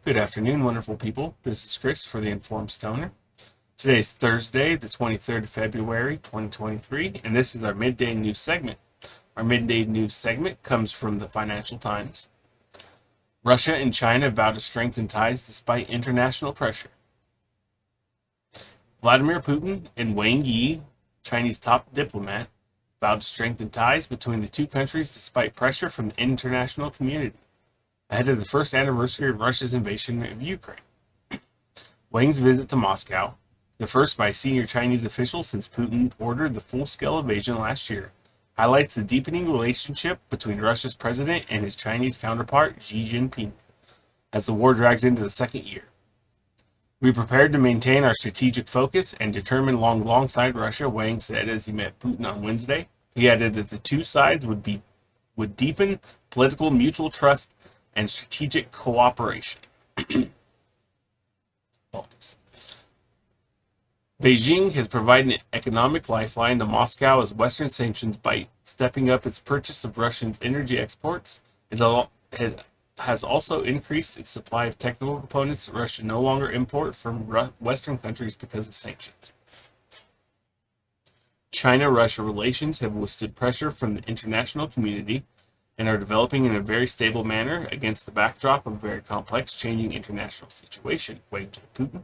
Good afternoon, wonderful people. This is Chris for the Informed Stoner. Today is Thursday, the 23rd of February, 2023, and this is our midday news segment. Our midday news segment comes from the Financial Times. Russia and China vow to strengthen ties despite international pressure. Vladimir Putin and Wang Yi, Chinese top diplomat, vowed to strengthen ties between the two countries despite pressure from the international community ahead of the first anniversary of Russia's invasion of Ukraine. Wang's visit to Moscow, the first by a senior Chinese official since Putin ordered the full-scale invasion last year, highlights the deepening relationship between Russia's president and his Chinese counterpart Xi Jinping as the war drags into the second year. We prepared to maintain our strategic focus and determine alongside Russia, Wang said as he met Putin on Wednesday. He added that the two sides would deepen political mutual trust and strategic cooperation. Beijing has provided an economic lifeline to Moscow as Western sanctions bite, stepping up its purchase of Russian energy exports. It has also increased its supply of technical components that Russia no longer import from Western countries because of sanctions. China-Russia relations have withstood pressure from the international community and are developing in a very stable manner against the backdrop of a very complex, changing international situation, Wang told Putin.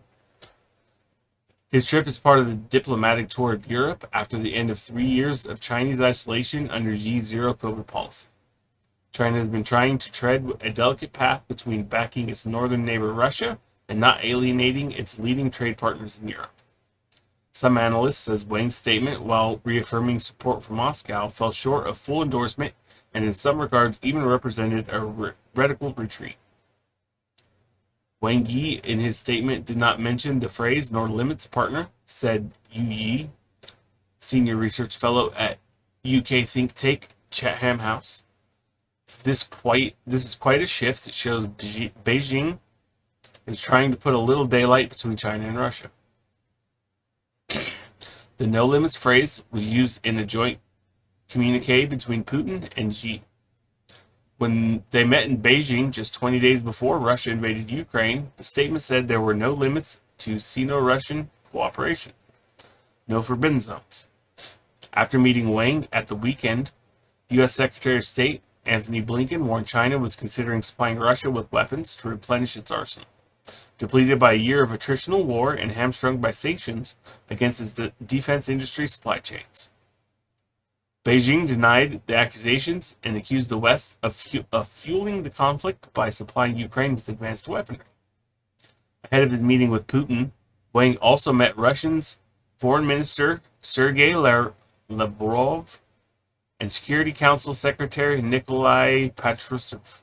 His trip is part of the diplomatic tour of Europe after the end of 3 years of Chinese isolation under Xi's zero-COVID policy. China has been trying to tread a delicate path between backing its northern neighbor Russia and not alienating its leading trade partners in Europe. Some analysts says Wang's statement, while reaffirming support for Moscow, fell short of full endorsement and in some regards even represented a radical retreat. Wang Yi, in his statement, did not mention the phrase nor limit its partner, said Yu Yi, senior research fellow at UK think tank Chatham House. This is quite a shift. It shows Beijing is trying to put a little daylight between China and Russia. The no limits phrase was used in a joint communique between Putin and Xi. When they met in Beijing just 20 days before Russia invaded Ukraine, the statement said there were no limits to Sino-Russian cooperation, no forbidden zones. After meeting Wang at the weekend, U.S. Secretary of State Antony Blinken warned China was considering supplying Russia with weapons to replenish its arsenal. Depleted by a year of attritional war and hamstrung by sanctions against its defense industry supply chains. Beijing denied the accusations and accused the West of fueling the conflict by supplying Ukraine with advanced weaponry. Ahead of his meeting with Putin, Wang also met Russia's Foreign Minister Sergei Lavrov and Security Council Secretary Nikolai Patrushev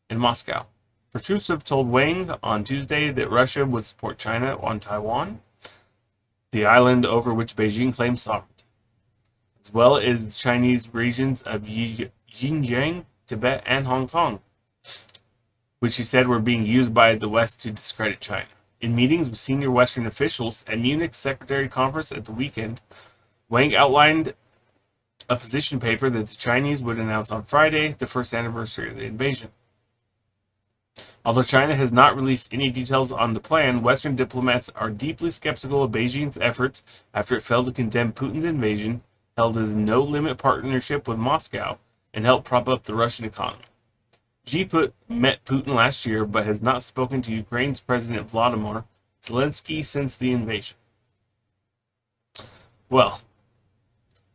in Moscow. Patrushev told Wang on Tuesday that Russia would support China on Taiwan, the island over which Beijing claims sovereignty, as well as the Chinese regions of Xinjiang, Tibet, and Hong Kong, which he said were being used by the West to discredit China. In meetings with senior Western officials at Munich's Secretary Conference at the weekend, Wang outlined a position paper that the Chinese would announce on Friday, the first anniversary of the invasion. Although China has not released any details on the plan, Western diplomats are deeply skeptical of Beijing's efforts after it failed to condemn Putin's invasion, held as a no-limit partnership with Moscow, and helped prop up the Russian economy. Xi met Putin last year, but has not spoken to Ukraine's President Volodymyr Zelensky since the invasion. Well,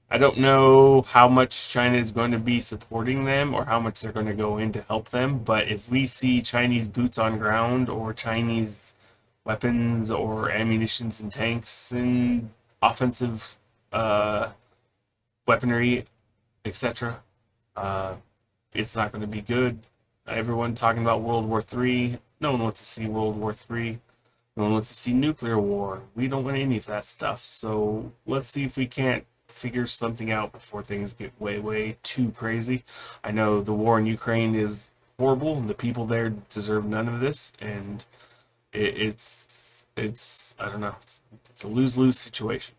I don't know how much China is going to be supporting them or how much they're going to go in to help them, but if we see Chinese boots on ground or Chinese weapons or ammunitions and tanks and offensive weaponry, etc., it's not going to be good. Everyone talking about World War III. No one wants to see World War III. No one wants to see nuclear war. We don't want any of that stuff. So let's see if we can't figure something out before things get way too crazy. I know the war in Ukraine is horrible. The people there deserve none of this, and it's I don't know. It's a lose-lose situation.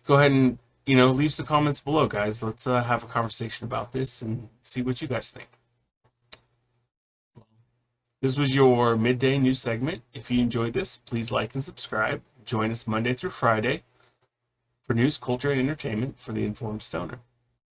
Go ahead and leave some comments below, guys. Let's have a conversation about this and see what you guys think. This was your midday news segment. If you enjoyed this, please like and subscribe. Join us Monday through Friday for news, culture, and entertainment for the Informed Stoner.